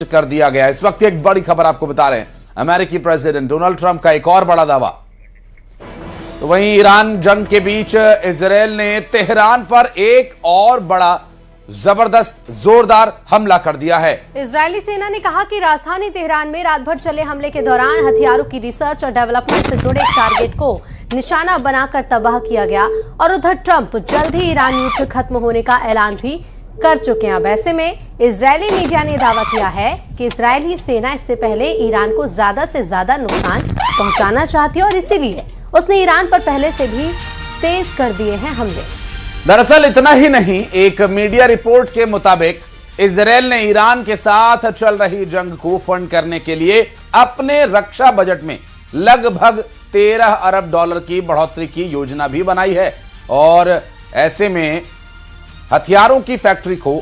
कर दिया गया। इस वक्त एक बड़ी खबर आपको बता रहे हैं, अमेरिकी प्रेसिडेंट डोनाल्ड ट्रंप का एक और बड़ा दावा। तो वहीं ईरान जंग के बीच इजरायल ने तेहरान पर एक और बड़ा जबरदस्त जोरदार हमला कर दिया है। इजरायली सेना ने कहा कि राजधानी तेहरान में रात भर चले हमले के दौरान हथियारों की रिसर्च और डेवलपमेंट से जुड़े एक टारगेट को निशाना बनाकर तबाह किया गया। और उधर ट्रंप जल्द ही ईरान युद्ध खत्म होने का ऐलान भी कर चुके हैं। अब ऐसे में इजरायली मीडिया ने दावा किया है कि इजरायली सेना इससे पहले ईरान को ज्यादा से ज्यादा नुकसान पहुंचाना चाहती है और इसीलिए उसने ईरान पर पहले से भी तेज कर दिए हैं हमले। दरअसल इतना ही नहीं, एक मीडिया रिपोर्ट के मुताबिक इजरायल ने ईरान के साथ चल रही जंग को फंड करने के लिए अपने रक्षा बजट में लगभग 13 अरब डॉलर की बढ़ोतरी की योजना भी बनाई है। और ऐसे में हथियारों की फैक्ट्री को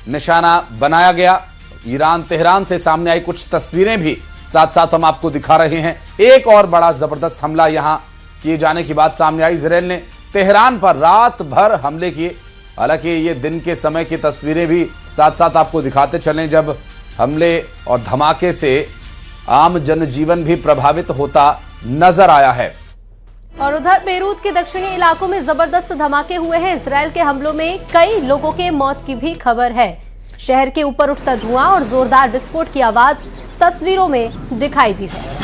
निशाना बनाया गया। ईरान तेहरान से सामने आई कुछ तस्वीरें भी साथ साथ हम आपको दिखा रहे हैं। एक और बड़ा जबरदस्त हमला यहां किए जाने की बात सामने आई। इजरायल ने तेहरान पर रात भर हमले किए। हालांकि ये दिन के समय की तस्वीरें भी साथ साथ आपको दिखाते चलें, जब हमले और धमाके से आम जनजीवन भी प्रभावित होता नजर आया है। और उधर बेरूत के दक्षिणी इलाकों में जबरदस्त धमाके हुए हैं। इजरायल के हमलों में कई लोगों के मौत की भी खबर है। शहर के ऊपर उठता धुआं और जोरदार विस्फोट की आवाज तस्वीरों में दिखाई दी है।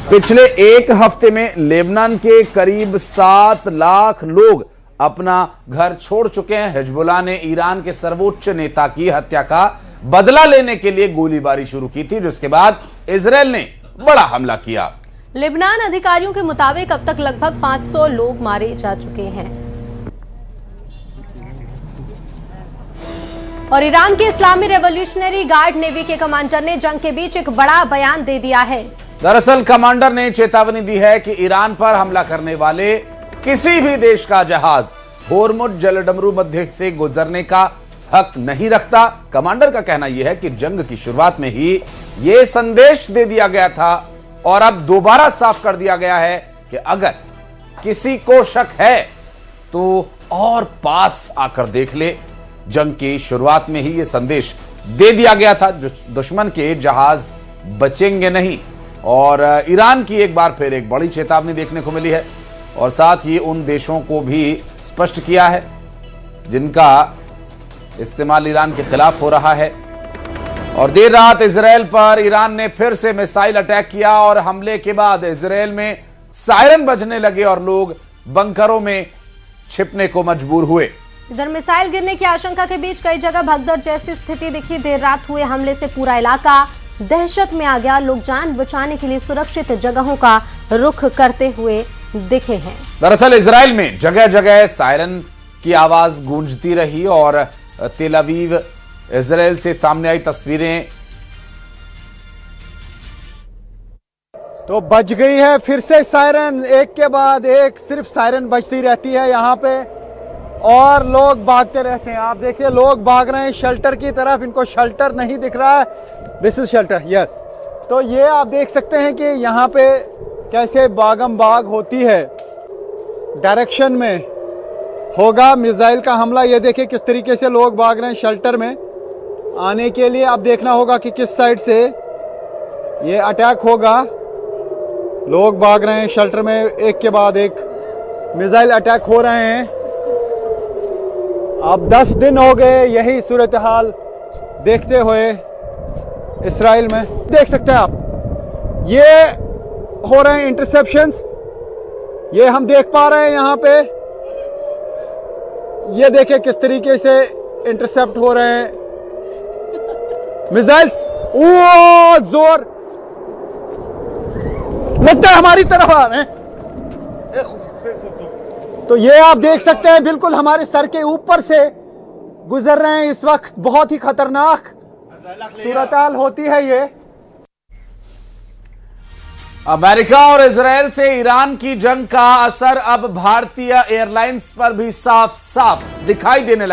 पिछले एक हफ्ते में लेबनान के करीब 7 लाख लोग अपना घर छोड़ चुके हैं। हिजबुल्लाह ने ईरान के सर्वोच्च नेता की हत्या का बदला लेने के लिए गोलीबारी शुरू की थी, जिसके बाद इजरायल ने बड़ा हमला किया। लेबनान अधिकारियों के मुताबिक अब तक लगभग 500 लोग मारे जा चुके हैं। और ईरान के इस्लामी रेवोल्यूशनरी गार्ड नेवी के कमांडर ने जंग के बीच एक बड़ा बयान दे दिया है। दरअसल कमांडर ने चेतावनी दी है कि ईरान पर हमला करने वाले किसी भी देश का जहाज होर्मुज जलडमरू मध्य से गुजरने का हक नहीं रखता। कमांडर का कहना यह है कि जंग की शुरुआत में ही यह संदेश दे दिया गया था और अब दोबारा साफ कर दिया गया है कि अगर किसी को शक है तो और पास आकर देख ले। जंग की शुरुआत में ही यह संदेश दे दिया गया था, दुश्मन के जहाज बचेंगे नहीं। और ईरान की एक बार फिर एक बड़ी चेतावनी देखने को मिली है और साथ ही उन देशों को भी स्पष्ट किया है जिनका इस्तेमाल ईरान के खिलाफ हो रहा है। और देर रात इजरायल पर ईरान ने फिर से मिसाइल अटैक किया और हमले के बाद इजरायल में सायरन बजने लगे और लोग बंकरों में छिपने को मजबूर हुए। इधर मिसाइल गिरने की आशंका के बीच कई जगह भगदड़ जैसी स्थिति दिखी। देर रात हुए हमले से पूरा इलाका दहशत में आ गया। लोग जान बचाने के लिए सुरक्षित जगहों का रुख करते हुए दिखे हैं। दरअसल इजरायल में जगह जगह सायरन की आवाज गूंजती रही और तेल अवीव इजरायल से सामने आई तस्वीरें। तो बज गई है फिर से सायरन, एक के बाद एक सिर्फ सायरन बजती रहती है यहाँ पे और लोग भागते रहते हैं। आप देखिए लोग भाग रहे हैं शेल्टर की तरफ। इनको शेल्टर नहीं दिख रहा है, दिस इज शेल्टर, यस। तो ये आप देख सकते हैं कि यहाँ पे कैसे बागम बाग होती है। डायरेक्शन में होगा मिसाइल का हमला। ये देखिए किस तरीके से लोग भाग रहे हैं शेल्टर में आने के लिए। अब देखना होगा कि किस साइड से ये अटैक होगा। लोग भाग रहे हैं शेल्टर में, एक के बाद एक मिसाइल अटैक हो रहे हैं। अब 10 दिन हो गए यही सूरत हाल देखते हुए इस्राइल में। देख सकते हैं आप ये हो रहे हैं इंटरसेप्शंस, ये हम देख पा रहे हैं यहाँ पे। ये देखिए किस तरीके से इंटरसेप्ट हो रहे हैं मिसाइल्स। ओ जोर लगता है हमारी तरफ आ रहे हैं। तो ये आप देख सकते हैं बिल्कुल हमारे सर के ऊपर से गुजर रहे हैं इस वक्त। बहुत ही खतरनाक सूरत-हाल होती है ये। अमेरिका और इजरायल से ईरान की जंग का असर अब भारतीय एयरलाइंस पर भी साफ साफ दिखाई देने लगा।